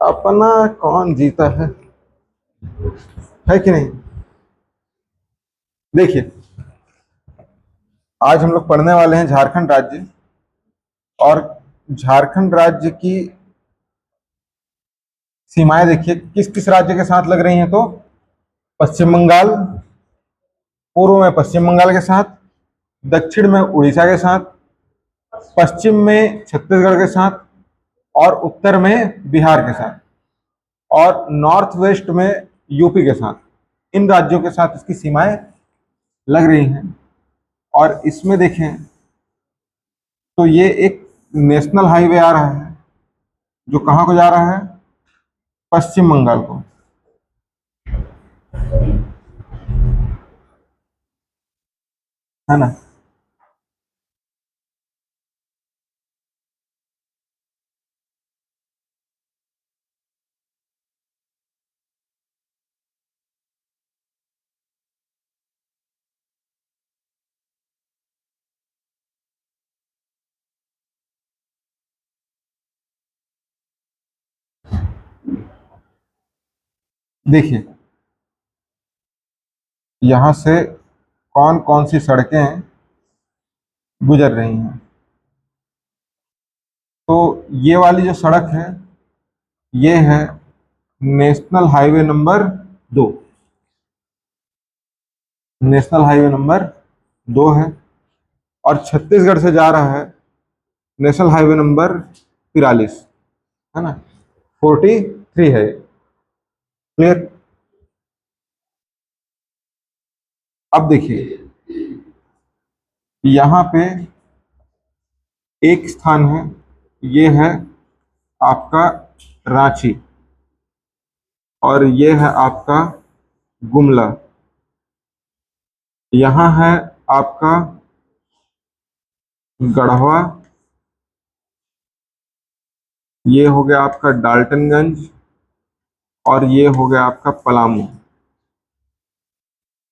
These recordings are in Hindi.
अपना कौन जीता है कि नहीं। देखिए, आज हम लोग पढ़ने वाले हैं झारखंड राज्य। और झारखंड राज्य की सीमाएं देखिए किस किस राज्य के साथ लग रही हैं। तो पश्चिम बंगाल, पूर्व में पश्चिम बंगाल के साथ, दक्षिण में उड़ीसा के साथ, पश्चिम में छत्तीसगढ़ के साथ, और उत्तर में बिहार के साथ, और नॉर्थ वेस्ट में यूपी के साथ। इन राज्यों के साथ इसकी सीमाएं लग रही हैं। और इसमें देखें तो ये एक नेशनल हाईवे आ रहा है जो कहाँ को जा रहा है, पश्चिम बंगाल को। है ना। देखिए, यहाँ से कौन कौन सी सड़कें गुजर रही हैं। तो ये वाली जो सड़क है ये है national highway number 2। National highway number 2 है। और छत्तीसगढ़ से जा रहा है नेशनल हाईवे नंबर 43। है ना, 43 है। क्लियर। अब देखिए, यहाँ पे एक स्थान है, ये है आपका रांची, और ये है आपका गुमला। यहाँ है आपका गढ़वा, ये हो गया आपका डाल्टनगंज, और ये हो गया आपका पलामू।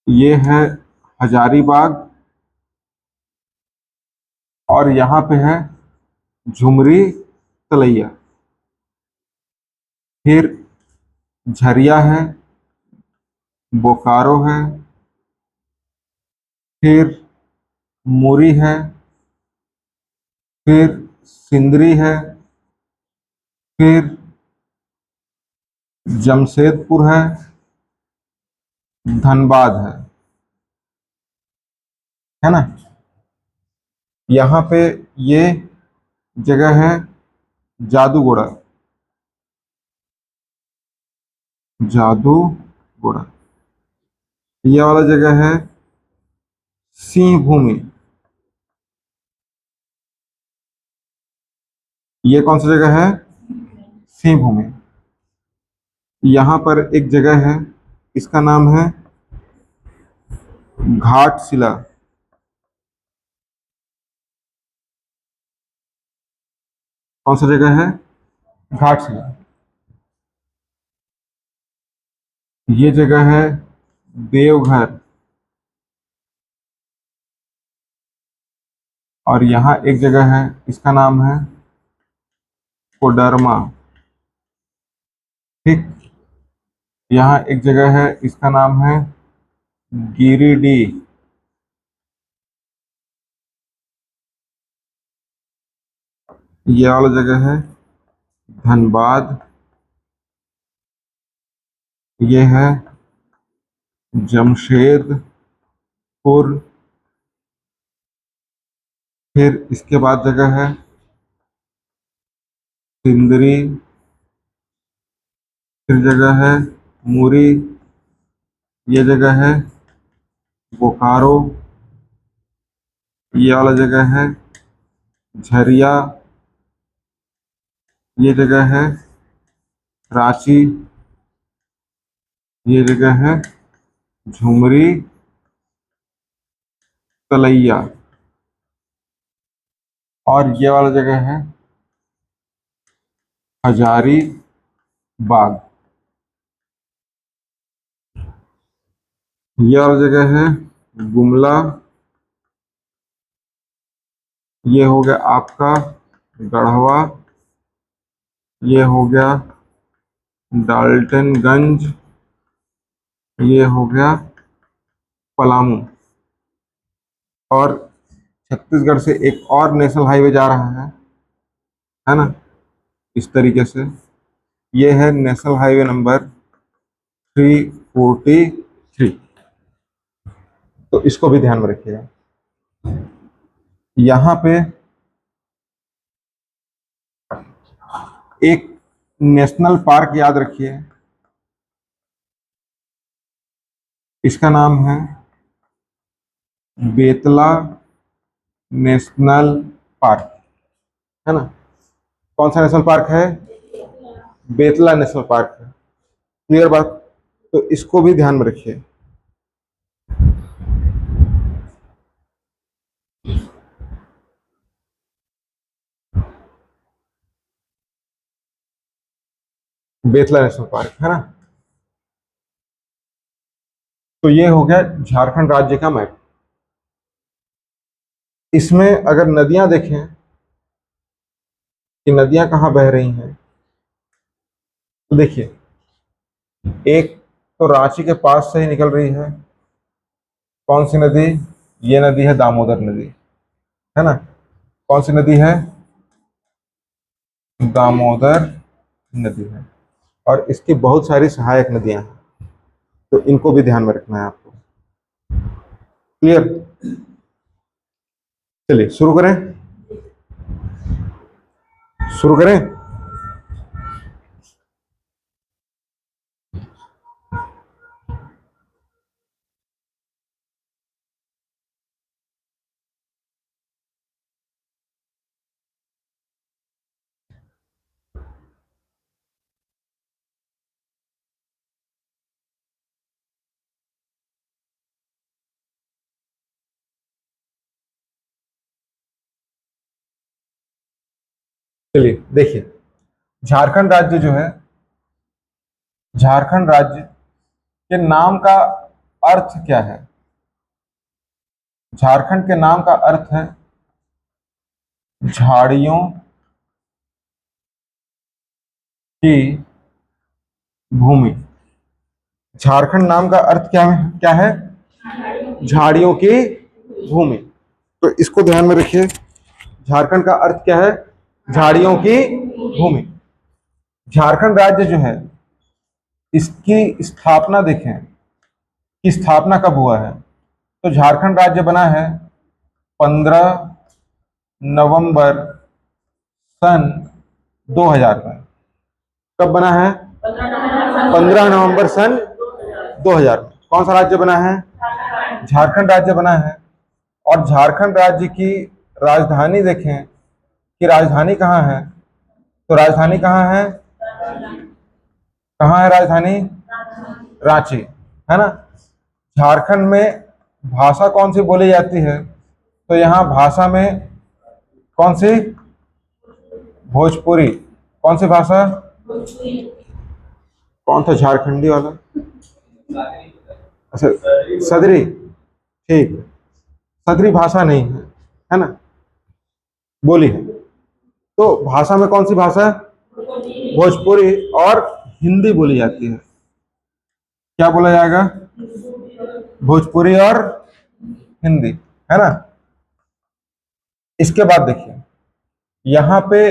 ये है हजारीबाग, और यहाँ पे है झुमरी तलैया। फिर झरिया है, बोकारो है, फिर मुरी है, फिर सिंदरी है, फिर जमशेदपुर है, धनबाद है ना। यहाँ पे ये जगह है जादूगोड़ा। जादूगोड़ा, ये वाला जगह है सिंह भूमि। ये कौन सी जगह है, सिंह भूमि। यहाँ पर एक जगह है, इसका नाम है घाटशिला। कौन सा जगह है, घाटशिला। ये जगह है देवघर। और यहाँ एक जगह है, इसका नाम है कोडरमा। ठीक। यहाँ एक जगह है, इसका नाम है गिरिडीह। ये वाला जगह है धनबाद। ये है जमशेदपुर। फिर इसके बाद जगह है सिंदरी। फिर जगह है मुरी। ये जगह है बोकारो। ये वाला जगह है झरिया। ये जगह है रांची। ये जगह है झुमरी तलैया। और ये वाला जगह है हजारी बाग। ये वाला जगह है गुमला। ये हो गया आपका गढ़वा। ये हो गया डाल्टनगंज, ये हो गया पलामू। और छत्तीसगढ़ से एक और नेशनल हाईवे जा रहा है ना, इस तरीके से। ये है नेशनल हाईवे नंबर 343। तो इसको भी ध्यान में रखिएगा। यहाँ पे एक नेशनल पार्क याद रखिए, इसका नाम है बेतला नेशनल पार्क, है ना। कौन सा नेशनल पार्क है? बेतला नेशनल पार्क है। क्लियर बात? तो इसको भी ध्यान में रखिए। बेतला नेशनल पार्क, है ना। तो ये हो गया झारखंड राज्य का मैप। इसमें अगर नदियां देखें कि नदियां कहाँ बह रही हैं, तो देखिए, एक तो रांची के पास से ही निकल रही है। कौन सी नदी? ये नदी है दामोदर नदी, है ना। कौन सी नदी है? दामोदर नदी है। और इसकी बहुत सारी सहायक नदियां हैं, तो इनको भी ध्यान में रखना है आपको। क्लियर? चलिए शुरू करें। शुरू करें। चलिए देखिए, झारखंड राज्य जो है, झारखंड राज्य के नाम का अर्थ क्या है? झारखंड के नाम का अर्थ है झाड़ियों की भूमि। झारखंड नाम का अर्थ क्या है? क्या है? झाड़ियों की भूमि। तो इसको ध्यान में रखिए। झारखंड का अर्थ क्या है? झाड़ियों की भूमि। झारखंड राज्य जो है, इसकी स्थापना देखें कि स्थापना कब हुआ है। तो झारखंड राज्य बना है 15 नवंबर सन 2000 में। कब बना है? 15 नवंबर सन 2000 में। कौन सा राज्य बना है? झारखंड राज्य बना है। और झारखंड राज्य की राजधानी देखें कि राजधानी कहाँ है। तो राजधानी कहाँ है? कहाँ है राजधानी? रांची, है ना। झारखंड में भाषा कौन सी बोली जाती है? तो यहाँ भाषा में कौन सी? भोजपुरी। कौन सी भाषा? कौन था झारखंडी वाला? अच्छा, सदरी। ठीक, सदरी भाषा नहीं है ना, बोली है। तो भाषा में कौन सी भाषा है? भोजपुरी। और हिंदी बोली जाती है। क्या बोला जाएगा? भोजपुरी और हिंदी, है ना। इसके बाद देखिए, यहाँ पे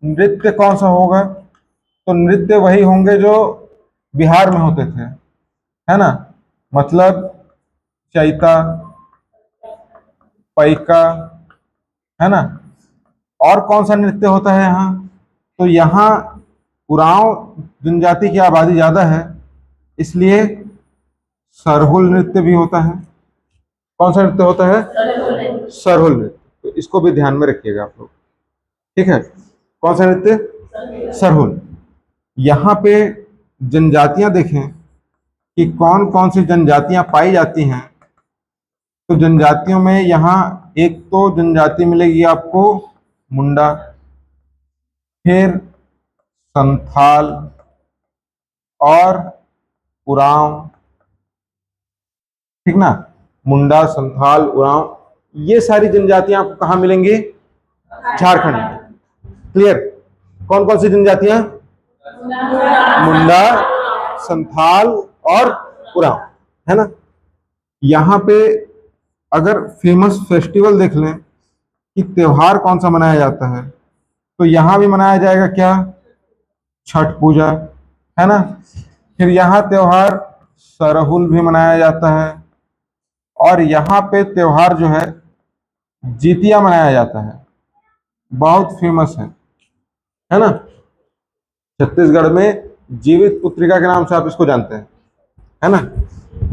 नृत्य कौन सा होगा? तो नृत्य वही होंगे जो बिहार में होते थे, है ना। मतलब चैता, पैका, है ना। और कौन सा नृत्य होता है यहाँ? तो यहाँ उरांव जनजाति की आबादी ज्यादा है, इसलिए सरहुल नृत्य भी होता है। कौन सा नृत्य होता है? सरहुल नृत्य। तो इसको भी ध्यान में रखिएगा आप लोग, ठीक है। कौन सा नृत्य? सरहुल। यहाँ पे जनजातियां देखें कि कौन कौन सी जनजातियां पाई जाती हैं। तो जनजातियों में यहाँ एक तो जनजाति मिलेगी आपको मुंडा, फिर संथाल और उरांव, ठीक ना। मुंडा, संथाल, उरांव, ये सारी जनजातियां आपको कहाँ मिलेंगी? झारखंड में। क्लियर? कौन कौन सी जनजातियां? मुंडा, संथाल और उरांव, है ना। यहाँ पे अगर फेमस फेस्टिवल देख लें कि त्योहार कौन सा मनाया जाता है, तो यहाँ भी मनाया जाएगा क्या, छठ पूजा, है ना। फिर यहाँ त्योहार सरहुल भी मनाया जाता है, और यहाँ पे त्योहार जो है जीतिया मनाया जाता है, बहुत फेमस है ना। छत्तीसगढ़ में जीवित पुत्रिका के नाम से आप इसको जानते हैं, है ना।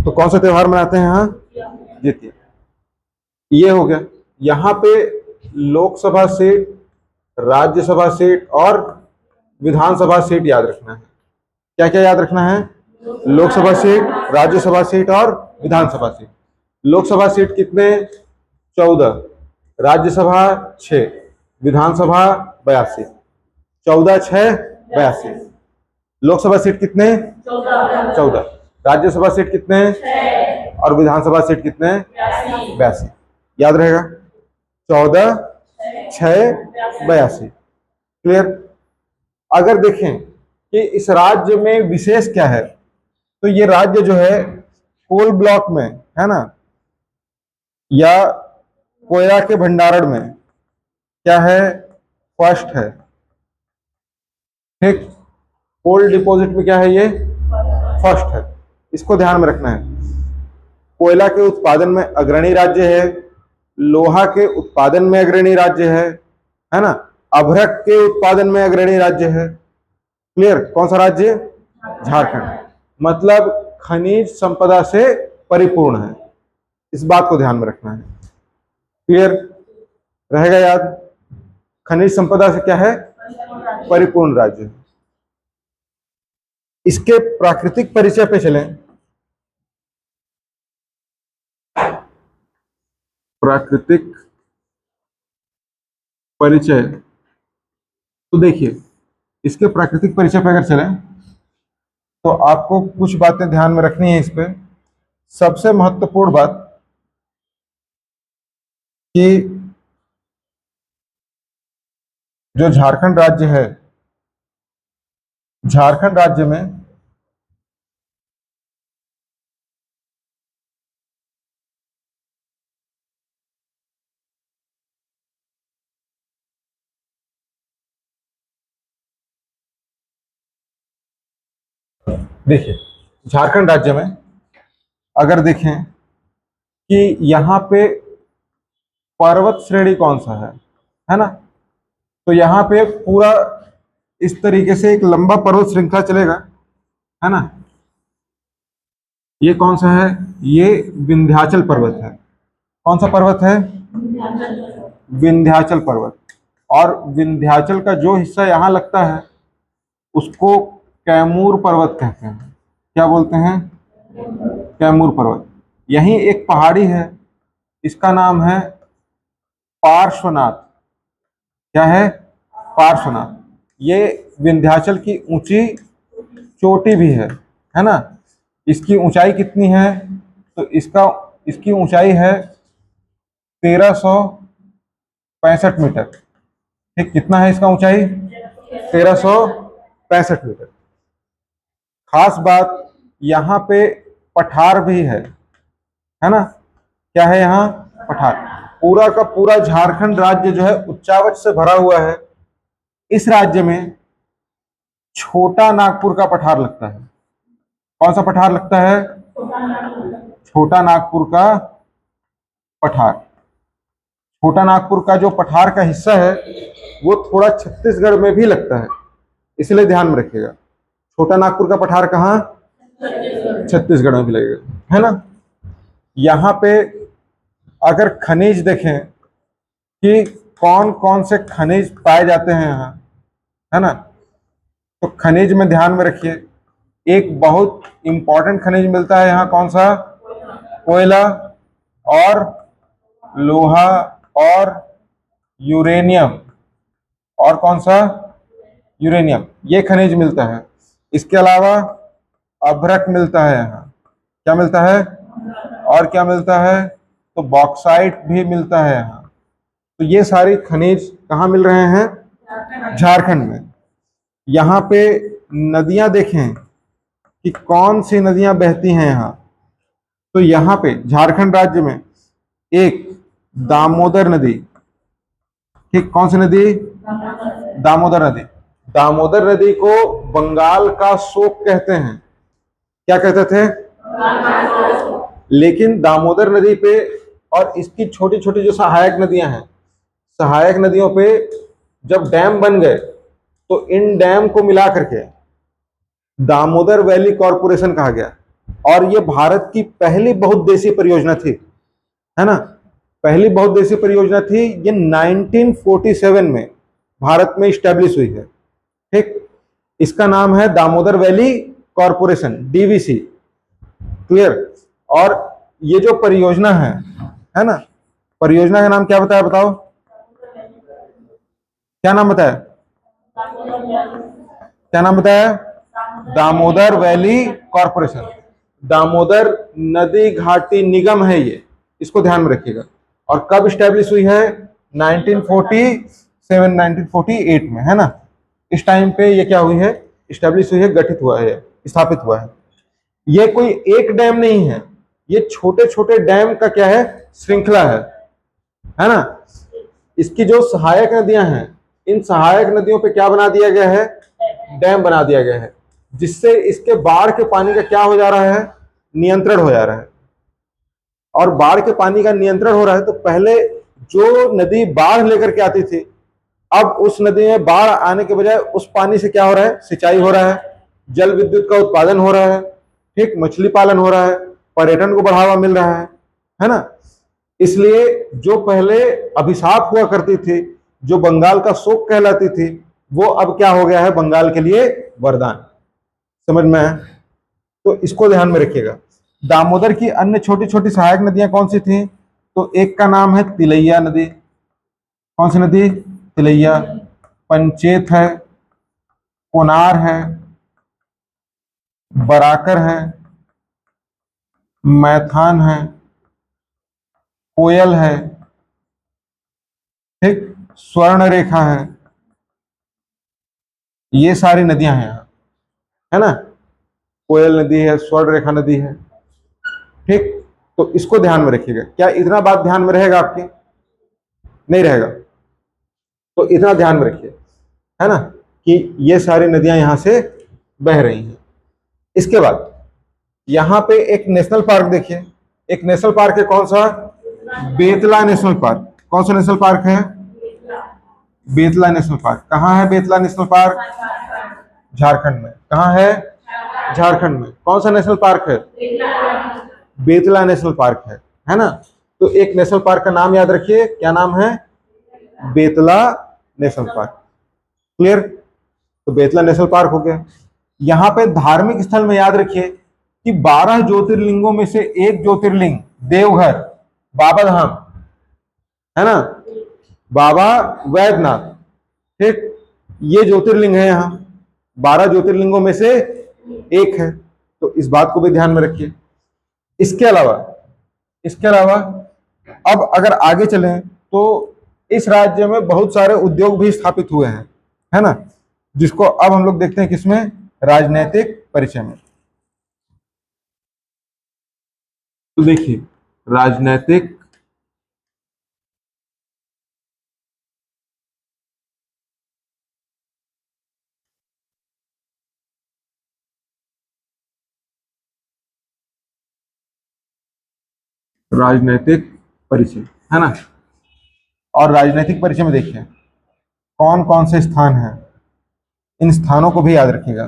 तो कौन सा त्योहार मनाते हैं यहाँ, जीतिया। ये हो गया। यहाँ पे लोकसभा सीट, राज्यसभा सीट और विधानसभा सीट याद रखना है। क्या क्या याद रखना है, लोकसभा सीट, राज्यसभा सीट और विधानसभा सीट। लोकसभा सीट कितने, 14, राज्यसभा 6, विधानसभा 82, 14, 6, 82। लोकसभा सीट कितने, 14, राज्यसभा सीट कितने, और विधानसभा सीट कितने, 82। याद रहेगा, 14, 6, 82। क्लियर। अगर देखें कि इस राज्य में विशेष क्या है, तो ये राज्य जो है कोल ब्लॉक में, है ना, या कोयला के भंडारण में क्या है, फर्स्ट है। ठीक, कोल डिपॉजिट में क्या है, ये फर्स्ट है। इसको ध्यान में रखना है। कोयला के उत्पादन में अग्रणी राज्य है, लोहा के उत्पादन में अग्रणी राज्य है ना, अभ्रक के उत्पादन में अग्रणी राज्य है। क्लियर। कौन सा राज्य, झारखंड, मतलब खनिज संपदा से परिपूर्ण है। इस बात को ध्यान में रखना है। क्लियर रहेगा याद, खनिज संपदा से क्या है, परिपूर्ण राज्य। इसके प्राकृतिक परिचय पे चलें। प्राकृतिक परिचय, तो देखिए इसके प्राकृतिक परिचय पे अगर चलें तो आपको कुछ बातें ध्यान में रखनी है। इस पे सबसे महत्वपूर्ण बात कि जो झारखंड राज्य है, झारखंड राज्य में देखिए, झारखंड राज्य में अगर देखें कि यहाँ पे पर्वत श्रेणी कौन सा है ना, तो यहाँ पे पूरा इस तरीके से एक लंबा पर्वत श्रृंखला चलेगा, है ना। ये कौन सा है, ये विंध्याचल पर्वत है। कौन सा पर्वत है, विंध्याचल पर्वत। और विंध्याचल का जो हिस्सा यहाँ लगता है उसको कैमूर पर्वत कहते हैं। क्या बोलते हैं, कैमूर पर्वत। यहीं एक पहाड़ी है, इसका नाम है पार्श्वनाथ। क्या है, पार्श्वनाथ। ये विंध्याचल की ऊंची चोटी भी है ना। इसकी ऊंचाई कितनी है, तो इसकी ऊंचाई है 1365 मीटर। ठीक, कितना है इसका ऊंचाई, 1365 मीटर। खास बात, यहाँ पे पठार भी है ना। क्या है यहाँ, पठार। पूरा का पूरा झारखंड राज्य जो है उच्चावच से भरा हुआ है। इस राज्य में छोटा नागपुर का पठार लगता है। कौन सा पठार लगता है, छोटा नागपुर का पठार। छोटा नागपुर का जो पठार का हिस्सा है वो थोड़ा छत्तीसगढ़ में भी लगता है, इसलिए ध्यान में रखिएगा। छोटा नागपुर का पठार कहाँ, छत्तीसगढ़ में भी लगेगा, है ना। यहाँ पे अगर खनिज देखें कि कौन कौन से खनिज पाए जाते हैं यहाँ, है ना, तो खनिज में ध्यान में रखिए। एक बहुत इंपॉर्टेंट खनिज मिलता है यहाँ, कौन सा, कोयला और लोहा और यूरेनियम। और कौन सा, यूरेनियम, ये खनिज मिलता है। इसके अलावा अभ्रक मिलता है यहाँ। क्या मिलता है, और क्या मिलता है, तो बॉक्साइट भी मिलता है यहाँ। तो ये सारी खनिज कहाँ मिल रहे हैं, झारखंड में। यहाँ पे नदियां देखें कि कौन सी नदियां बहती हैं यहाँ, तो यहाँ पे झारखंड राज्य में एक दामोदर नदी, ठीक, कौन सी नदी? दामोदर नदी। दामोदर नदी को बंगाल का शोक कहते हैं। क्या कहते थे? लेकिन दामोदर नदी पे और इसकी छोटी छोटी जो सहायक नदियां हैं, सहायक नदियों पे जब डैम बन गए तो इन डैम को मिला करके दामोदर वैली कॉरपोरेशन कहा गया। और ये भारत की पहली बहुउद्देशीय परियोजना थी, है ना, पहली बहुउद्देशीय परियोजना थी। ये 1947 में भारत में स्टैब्लिश हुई है, ठीक। इसका नाम है Damodar valley corporation, DVC, clear. और ये जो परियोजना है ना, परियोजना का नाम क्या बताया, बताओ क्या नाम बताया? क्या नाम बताया? Damodar valley corporation. दामोदर नदी घाटी निगम है ये, इसको ध्यान में रखिएगा। और कब स्टैब्लिश हुई है? 1947 1948 में, है ना। इस टाइम पे ये क्या हुई है? स्टैब्लिश हुई है, गठित हुआ है, स्थापित हुआ है। ये कोई एक डैम नहीं है, ये छोटे छोटे डैम का क्या है? श्रृंखला है ना। इसकी जो सहायक नदियां हैं, इन सहायक नदियों पे क्या बना दिया गया है? डैम बना दिया गया है, जिससे इसके बाढ़ के पानी का क्या हो जा रहा है? नियंत्रण हो जा रहा है। और बाढ़ के पानी का नियंत्रण हो रहा है तो पहले जो नदी बाढ़ लेकर के आती थी, अब उस नदी में बाढ़ आने के बजाय उस पानी से क्या हो रहा है? सिंचाई हो रहा है, जल विद्युत का उत्पादन हो रहा है, ठीक, मछली पालन हो रहा है, पर्यटन को बढ़ावा मिल रहा है ना। इसलिए जो पहले अभिशाप हुआ करती थी, जो बंगाल का शोक कहलाती थी, वो अब क्या हो गया है? बंगाल के लिए वरदान। समझ में है? तो इसको ध्यान में रखिएगा। दामोदर की अन्य छोटी छोटी सहायक नदियां कौन सी थी? तो एक का नाम है तिलैया नदी। कौन सी नदी? तिलैया। पंचेत है, कोनार है, बराकर है, मैथान है, कोयल है, ठीक, स्वर्ण रेखा है। ये सारी नदियां हैं यहाँ, है ना। कोयल नदी है, स्वर्ण रेखा नदी है, ठीक। तो इसको ध्यान में रखिएगा। क्या इतना बात ध्यान में रहेगा आपके? नहीं रहेगा। तो इतना ध्यान में रखिए, है ना, कि ये सारी नदियां यहां से बह रही हैं। इसके बाद यहां पे एक नेशनल पार्क देखिए। एक नेशनल पार्क है, कौन सा? Betla national park. कौन सा नेशनल पार्क है? Betla national park. कहाँ है बेतला नेशनल पार्क? झारखंड में। कहाँ है? झारखंड में। कौन सा नेशनल पार्क है? बेतला नेशनल पार्क है ना। तो एक नेशनल पार्क का नाम याद रखिए, क्या नाम है? Betla national park, clear. तो बेतला नेशनल पार्क हो गया। यहाँ पे धार्मिक स्थल में याद रखिए कि 12 ज्योतिर्लिंगों में से एक ज्योतिर्लिंग देवघर, बाबा धाम, है ना, बाबा वैद्यनाथ, ठीक, ये ज्योतिर्लिंग है यहाँ, 12 ज्योतिर्लिंगों में से एक है। तो इस बात को भी ध्यान में रखिए। इसके अलावा अब अगर आगे चलें तो इस राज्य में बहुत सारे उद्योग भी स्थापित हुए हैं, है ना, जिसको अब हम लोग देखते हैं किसमें? राजनीतिक परिचय में। तो देखिए, राजनीतिक राजनीतिक परिचय, है ना। और राजनीतिक परिचय में देखिए कौन कौन से स्थान हैं, इन स्थानों को भी याद रखिएगा।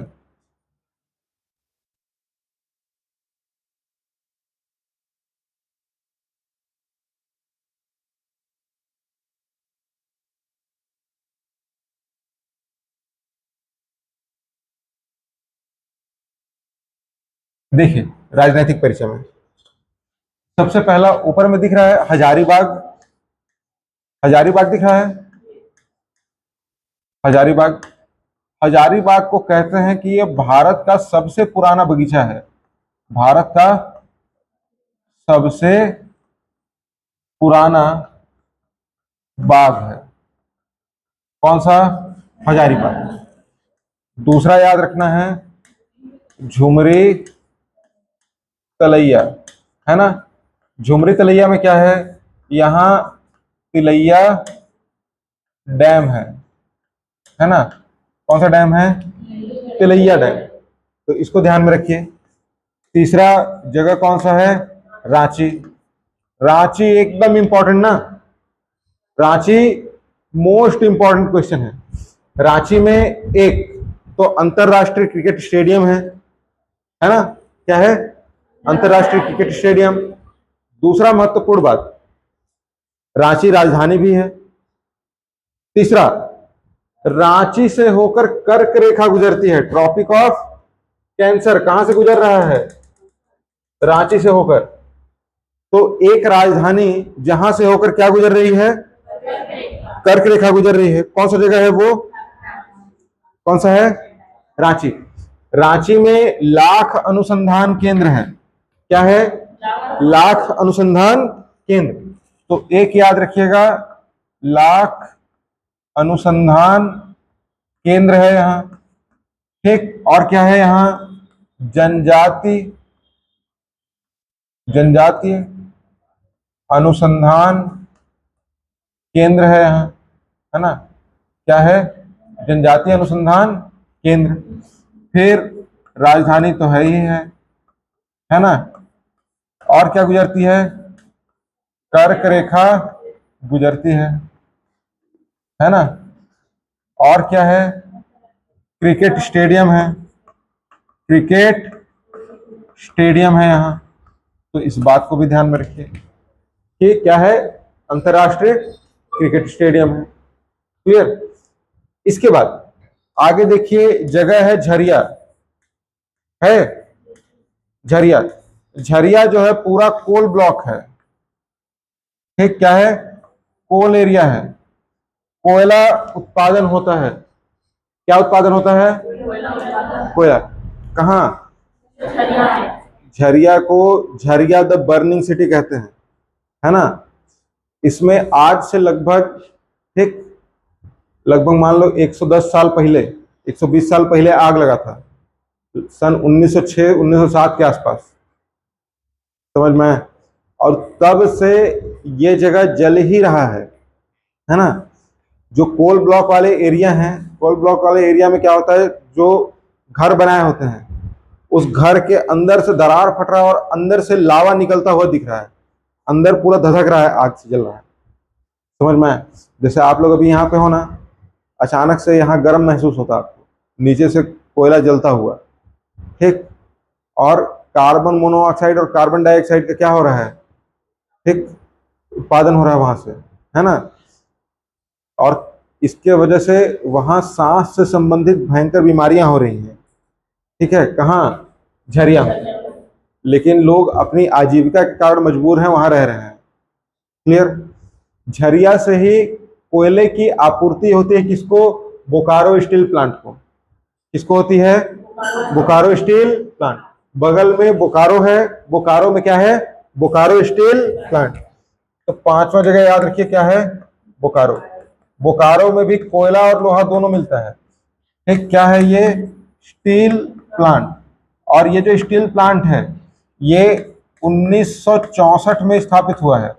देखिए, राजनीतिक परिचय में सबसे पहला ऊपर में दिख रहा है हजारीबाग। हजारीबाग दिख रहा है, हजारीबाग। हजारीबाग को कहते हैं कि यह भारत का सबसे पुराना बगीचा है, भारत का सबसे पुराना बाग है। कौन सा? हजारीबाग। दूसरा याद रखना है झुमरी तलैया, है ना। झुमरी तलैया में क्या है, यहाँ तिलैया डैम है ना। कौन सा डैम है, तिलैया डैम, तो इसको ध्यान में रखिए। तीसरा जगह कौन सा है, रांची। रांची एकदम इंपॉर्टेंट ना, रांची मोस्ट इंपॉर्टेंट क्वेश्चन है। रांची में एक तो अंतरराष्ट्रीय क्रिकेट स्टेडियम है ना, क्या है, अंतरराष्ट्रीय क्रिकेट स्टेडियम। दूसरा महत्वपूर्ण बात, रांची राजधानी भी है। तीसरा, रांची से होकर कर्क रेखा गुजरती है, ट्रॉपिक ऑफ कैंसर कहां से गुजर रहा है, रांची से होकर। तो एक राजधानी जहां से होकर क्या गुजर रही है, कर्क रेखा गुजर रही है, कौन सा जगह है वो, कौन सा है, रांची। रांची में लाख अनुसंधान केंद्र है, क्या है, लाख अनुसंधान केंद्र। तो एक याद रखिएगा, लाख अनुसंधान केंद्र है यहां, ठीक। और क्या है यहां, जनजातीय अनुसंधान केंद्र है यहां, है ना, क्या है, जनजातीय अनुसंधान केंद्र। फिर राजधानी तो है ही है ना। और क्या गुजरती है, कर्क रेखा गुजरती है ना। और क्या है, क्रिकेट स्टेडियम है, क्रिकेट स्टेडियम है यहाँ। तो इस बात को भी ध्यान में रखिए कि क्या है, अंतरराष्ट्रीय क्रिकेट स्टेडियम है, क्लियर। इसके बाद आगे देखिए, जगह है झरिया, है झरिया। झरिया जो है पूरा कोल ब्लॉक है, ठीक, क्या है, कोल एरिया है, कोयला उत्पादन होता है। क्या उत्पादन होता है, कोयला। कहाँ, झरिया को झरिया द बर्निंग सिटी कहते हैं, है ना। इसमें आज से लगभग, ठीक, लगभग मान लो 110 साल पहले, 120 साल पहले आग लगा था, सन 1906 1907 के आसपास, समझ में। और तब से ये जगह जल ही रहा है ना। जो कोल ब्लॉक वाले एरिया हैं, कोल ब्लॉक वाले एरिया में क्या होता है, जो घर बनाए होते हैं उस घर के अंदर से दरार फट रहा है और अंदर से लावा निकलता हुआ दिख रहा है, अंदर पूरा धधक रहा है, आग से जल रहा है, समझ में। जैसे आप लोग अभी यहाँ पे हो ना, अचानक से यहाँ गर्म महसूस होता है आपको, नीचे से कोयला जलता हुआ, ठीक। और कार्बन मोनोऑक्साइड और कार्बन डाइऑक्साइड का क्या हो रहा है, ठीक, उत्पादन हो रहा है वहां से, है ना। और इसके वजह से वहां सांस से संबंधित भयंकर बीमारियां हो रही हैं, ठीक है, कहाँ, झरिया में। लेकिन लोग अपनी आजीविका के कारण मजबूर हैं, वहां रह रहे हैं, क्लियर। झरिया से ही कोयले की आपूर्ति होती है, किसको, बोकारो स्टील प्लांट को। किसको होती है, बोकारो स्टील प्लांट। बगल में बोकारो है, बोकारो में क्या है, बोकारो स्टील प्लांट। तो पांचवा जगह याद रखिए, क्या है, बोकारो। बोकारो में भी कोयला और लोहा दोनों मिलता है, ठीक, क्या है ये, स्टील प्लांट। और ये जो स्टील प्लांट है ये 1964 में स्थापित हुआ है।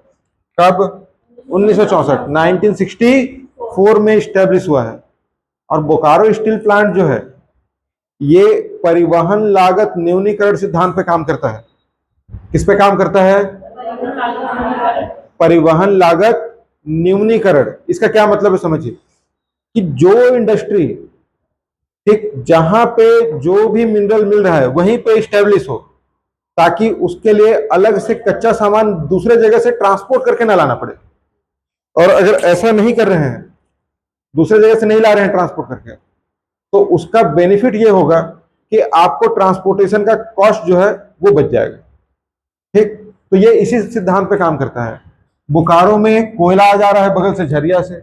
कब, 1964, 1964 में स्टैब्लिश हुआ है। और बोकारो स्टील प्लांट जो है ये परिवहन लागत न्यूनीकरण सिद्धांत पे काम करता है। किस पे काम करता है, परिवहन लागत न्यूनीकरण। इसका क्या मतलब है समझिए, कि जो इंडस्ट्री, ठीक, जहां पे जो भी मिनरल मिल रहा है वहीं पे स्टेब्लिश हो, ताकि उसके लिए अलग से कच्चा सामान दूसरे जगह से ट्रांसपोर्ट करके ना लाना पड़े। और अगर ऐसा नहीं कर रहे हैं, दूसरे जगह से नहीं ला रहे हैं ट्रांसपोर्ट करके, तो उसका बेनिफिट ये होगा कि आपको ट्रांसपोर्टेशन का कॉस्ट जो है वो बच जाएगा, ठीक। तो ये इसी सिद्धांत पे काम करता है। बोकारो में कोयला आ जा रहा है बगल से झरिया से,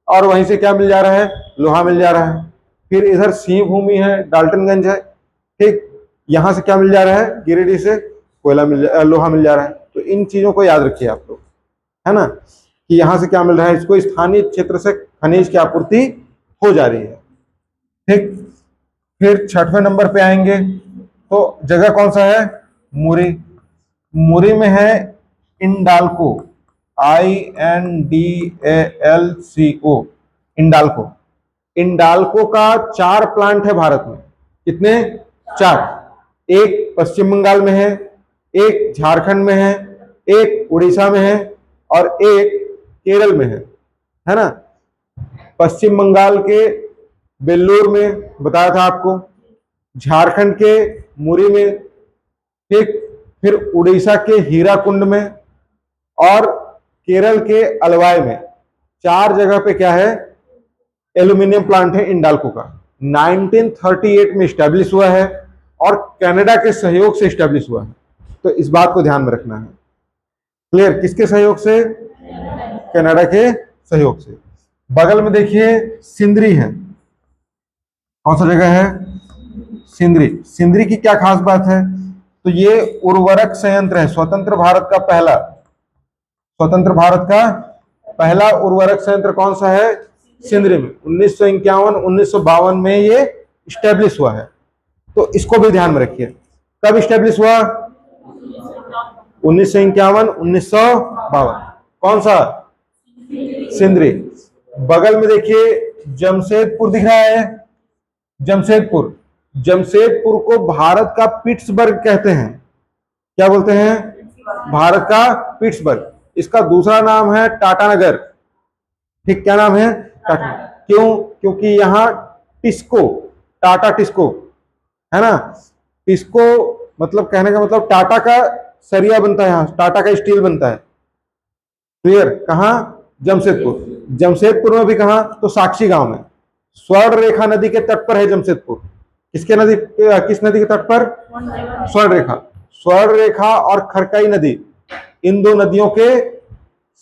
और वहीं से क्या मिल जा रहा है, लोहा मिल जा रहा है। फिर इधर सिंह भूमि है, डाल्टनगंज है, ठीक, यहां से क्या मिल जा रहा है, गिरिडीह से कोयला लोहा मिल जा रहा है। तो इन चीजों को याद रखिए आप लोग, है ना, कि यहां से क्या मिल रहा है, इसको स्थानीय क्षेत्र से खनिज की आपूर्ति हो जा रही है, ठीक। फिर छठवें नंबर पे आएंगे तो जगह कौन सा है, मुरी। मुरी में है इंडाल्को, INDALCO, इंडाल्को। इंडाल्को का 4 प्लांट है भारत में। कितने, 4। एक पश्चिम बंगाल में है, एक झारखंड में है, एक उड़ीसा में है और एक केरल में है ना। पश्चिम बंगाल के बेल्लूर में बताया था आपको, झारखंड के मुरी में, ठीक, फिर उड़ीसा के हीराकुंड में और केरल के अलवाई में। 4 जगह पे क्या है, एल्यूमिनियम प्लांट है इंडाल्को का। 1938 में स्टैब्लिश हुआ है और कनाडा के सहयोग से स्टैब्लिश हुआ है, तो इस बात को ध्यान में रखना है। क्लियर, किसके सहयोग से, कनाडा के सहयोग से। बगल में देखिए सिंदरी है, कौन सा जगह है, सिंदरी। सिंदरी की क्या खास बात है, तो ये उर्वरक संयंत्र है, स्वतंत्र भारत का पहला, स्वतंत्र भारत का पहला उर्वरक संयंत्र कौन सा है, सिंदरी में। 1951 1952 में ये स्टैब्लिश हुआ है, तो इसको भी ध्यान में रखिए। कब स्टैब्लिश हुआ, 1951 1952। कौन सा, सिंदरी। बगल में देखिए जमशेदपुर दिख रहा है, जमशेदपुर। जमशेदपुर को भारत का पिट्सबर्ग कहते हैं। क्या बोलते हैं, भारत का पिट्सबर्ग। इसका दूसरा नाम है टाटानगर। ठीक, क्या नाम है, टाटा। क्यों, क्योंकि यहाँ टिस्को, टाटा टिस्को है ना। टिस्को मतलब, कहने का मतलब टाटा का सरिया बनता है, यहाँ टाटा का स्टील बनता है। क्लियर, कहाँ, जमशेदपुर। जमशेदपुर में भी कहाँ, तो साक्षी गांव में। स्वर्ण रेखा नदी के तट पर है जमशेदपुर। किसके नदी, किस नदी के तट पर, स्वर्ण रेखा। स्वर्ण रेखा और खरकई नदी, इन दो नदियों के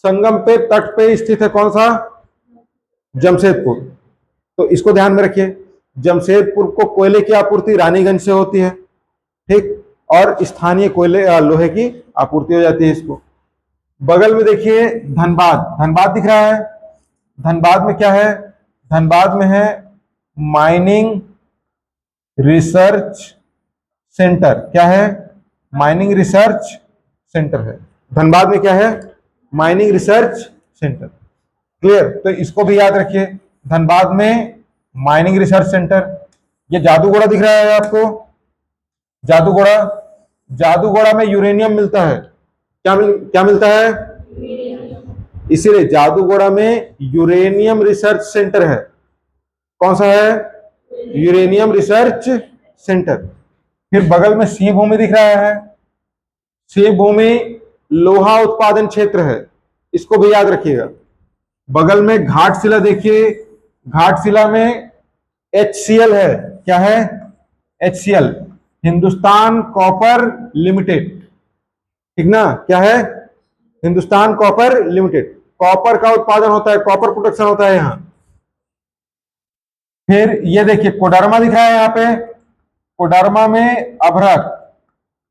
संगम पे, तट पे स्थित है कौन सा, जमशेदपुर। तो इसको ध्यान में रखिए। जमशेदपुर को कोयले की आपूर्ति रानीगंज से होती है, ठीक, और स्थानीय कोयले लोहे की आपूर्ति हो जाती है इसको। बगल में देखिए धनबाद, धनबाद दिख रहा है। धनबाद में क्या है, धनबाद में है माइनिंग रिसर्च सेंटर। क्या है, माइनिंग रिसर्च सेंटर है धनबाद में। क्या है, माइनिंग रिसर्च सेंटर। क्लियर, तो इसको भी याद रखिए, धनबाद में माइनिंग रिसर्च सेंटर। ये जादूगोड़ा दिख रहा है आपको, जादूगोड़ा। जादूगोड़ा में यूरेनियम मिलता है। क्या मिलता है, इसीलिए जादूगोड़ा में यूरेनियम रिसर्च सेंटर है। कौन सा है, यूरेनियम रिसर्च सेंटर। फिर बगल में सिंह भूमि दिख रहा है। सिंह भूमि लोहा उत्पादन क्षेत्र है, इसको भी याद रखिएगा। बगल में घाटशिला देखिए, घाटशिला में HCL है। क्या है, HCL, हिंदुस्तान कॉपर लिमिटेड। ठीक ना, क्या है, हिंदुस्तान कॉपर लिमिटेड। कॉपर का उत्पादन होता है, कॉपर प्रोडक्शन होता है यहां। फिर ये देखिए कोडरमा दिख रहा है यहाँ पे। कोडरमा में अभ्रक,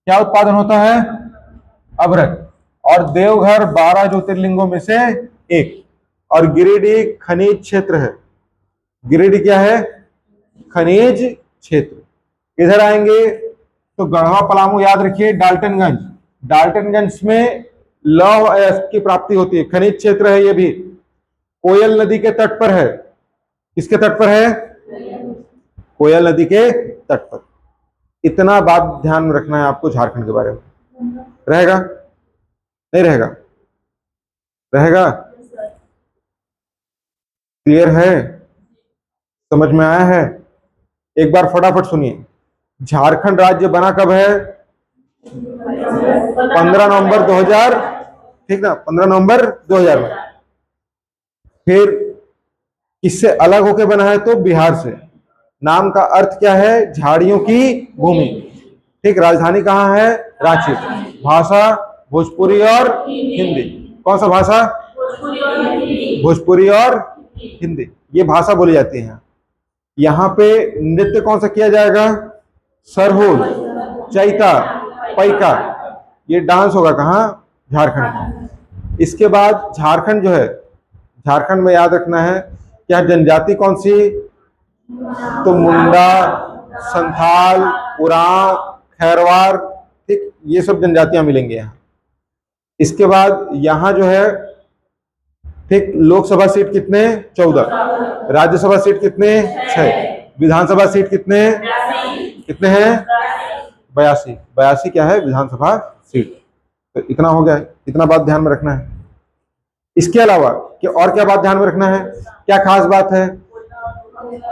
क्या उत्पादन होता है, अभ्रक। और देवघर 12 ज्योतिर्लिंगों में से एक। और गिरिडीह खनिज क्षेत्र है। गिरिडीह क्या है, खनिज क्षेत्र। इधर आएंगे तो गढ़वा पलामू याद रखिए, डाल्टनगंज। डाल्टनगंज में लौह अयस्क की प्राप्ति होती है, खनिज क्षेत्र है ये भी। कोयल नदी के तट पर है। किसके तट पर है, कोयल नदी के तट पर। इतना बात ध्यान में रखना है आपको झारखंड के बारे में। रहेगा, नहीं रहेगा, रहेगा, क्लियर है, समझ में आया है। एक बार फटाफट सुनिए, झारखंड राज्य बना कब है, 15 नवंबर 2000, ठीक ना, 15 नवंबर 2000 में। फिर इससे अलग होकर बना है तो बिहार से। नाम का अर्थ क्या है, झाड़ियों की भूमि। ठीक, राजधानी कहाँ है, रांची। भाषा भोजपुरी और हिंदी। कौन सा भाषा, भोजपुरी और हिंदी, ये भाषा बोली जाती है। यहाँ पे नृत्य कौन सा किया जाएगा, सरहुल, चैता, पैका, ये डांस होगा कहाँ, झारखंड। इसके बाद झारखंड जो है, झारखंड में याद रखना है क्या, जनजाति कौन सी, तो मुंडा, संथाल, उरांव, खैरवार, ठीक, ये सब जनजातियां मिलेंगे यहाँ। इसके बाद यहाँ जो है, ठीक, लोकसभा सीट कितने? 14, राज्यसभा सीट कितने? 6, विधानसभा सीट कितने हैं? 82। 82 क्या है? विधानसभा सीट। तो इतना हो गया, इतना बात ध्यान में रखना है। इसके अलावा कि और क्या बात ध्यान में रखना है? क्या खास बात है?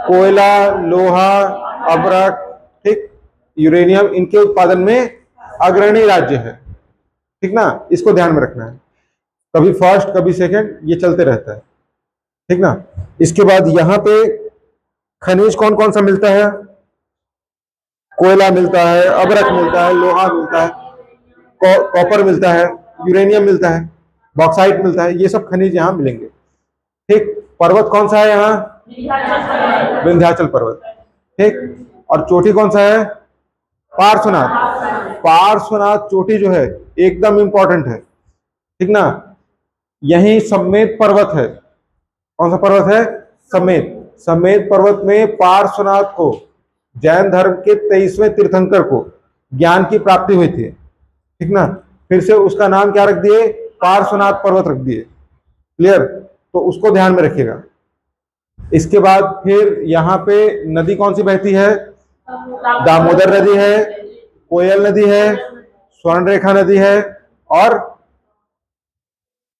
कोयला, लोहा, अब्रक, ठीक, यूरेनियम, इनके उत्पादन में अग्रणी राज्य है, ठीक ना, इसको ध्यान में रखना है। कभी फर्स्ट कभी सेकंड, ये चलते रहता है, ठीक ना। इसके बाद यहाँ पे खनिज कौन कौन सा मिलता है? कोयला मिलता है, अब्रक मिलता है, लोहा मिलता है, कॉपर मिलता है, यूरेनियम मिलता है, बॉक्साइट मिलता है, ये सब खनिज यहाँ मिलेंगे, ठीक। पर्वत कौन सा है यहाँ? विंध्याचल पर्वत, ठीक। और चोटी कौन सा है? पार्श्वनाथ। पार्श्वनाथ चोटी जो है एकदम इंपॉर्टेंट है, ठीक ना। यही समेत पर्वत है। कौन सा पर्वत है? समेत। समेत पर्वत में पार्श्वनाथ को, जैन धर्म के 23वें तीर्थंकर को ज्ञान की प्राप्ति हुई थी, ठीक ना। फिर से उसका नाम क्या रख दिए? पार्श्वनाथ पर्वत रख दिए। क्लियर? तो उसको ध्यान में रखिएगा। इसके बाद फिर यहाँ पे नदी कौन सी बहती है? दामोदर नदी है, कोयल नदी है, स्वर्ण रेखा नदी है, और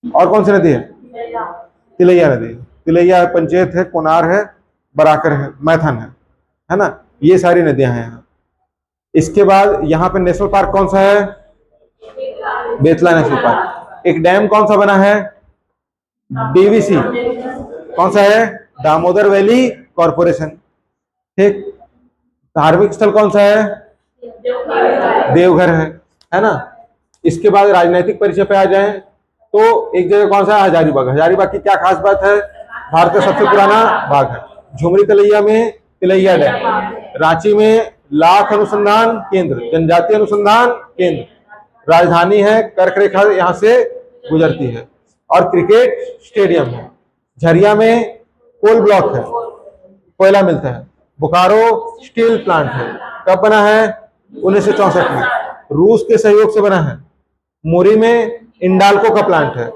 कौन सी नदी है? तिलैया नदी। तिलैया पंचायत है, कोनार है, बराकर है, मैथन है ना, ये सारी नदियां हैं यहाँ। इसके बाद यहाँ पे नेशनल पार्क कौन सा है? Betla national park. एक डैम कौन सा बना है? डीवीसी। कौन सा है? दामोदर वैली कॉरपोरेशन, ठीक। धार्मिक स्थल कौन सा है? देवघर है ना। इसके बाद राजनीतिक परिचय पे आ जाएं तो एक जगह कौन सा है? हजारीबाग। हजारीबाग की क्या खास बात है? भारत का सबसे पुराना बाग है। झुमरी तिलैया में तिलैया डैम, रांची में लाख अनुसंधान केंद्र, जनजातीय अनुसंधान केंद्र, राजधानी है, कर्क रेखा यहाँ से गुजरती है, और क्रिकेट स्टेडियम है। झरिया में कोल ब्लॉक है, कोयला मिलता है। बोकारो स्टील प्लांट है। कब बना है? 1964 में, रूस के सहयोग से बना है। मुरी में इंडाल्को का प्लांट है।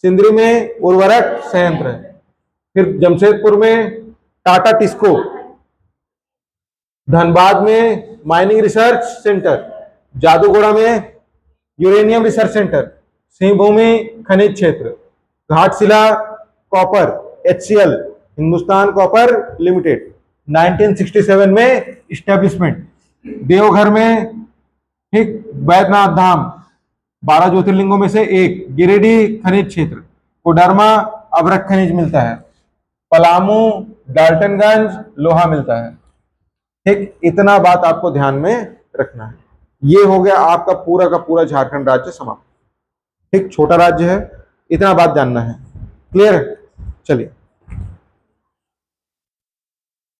सिंदरी में उर्वरक संयंत्र है। फिर जमशेदपुर में टाटा टिस्को, धनबाद में माइनिंग रिसर्च सेंटर, जादूगोड़ा में यूरेनियम रिसर्च सेंटर, सिंहभूमि खनिज क्षेत्र, Ghatshila copper, HCL, Hindustan copper limited, 1967 में इस्टेब्लिशमेंट। देवघर में, ठीक, बैद्यनाथ धाम, 12 ज्योतिर्लिंगों में से एक। गिरिडीह खनिज क्षेत्र, कोडरमा अभ्रक खनिज मिलता है। पलामू, डाल्टनगंज लोहा मिलता है, ठीक। इतना बात आपको ध्यान में रखना है। ये हो गया आपका पूरा का पूरा झारखंड राज्य समाप्त, ठीक। छोटा राज्य है, इतना बात जानना है। क्लियर है? चलिए।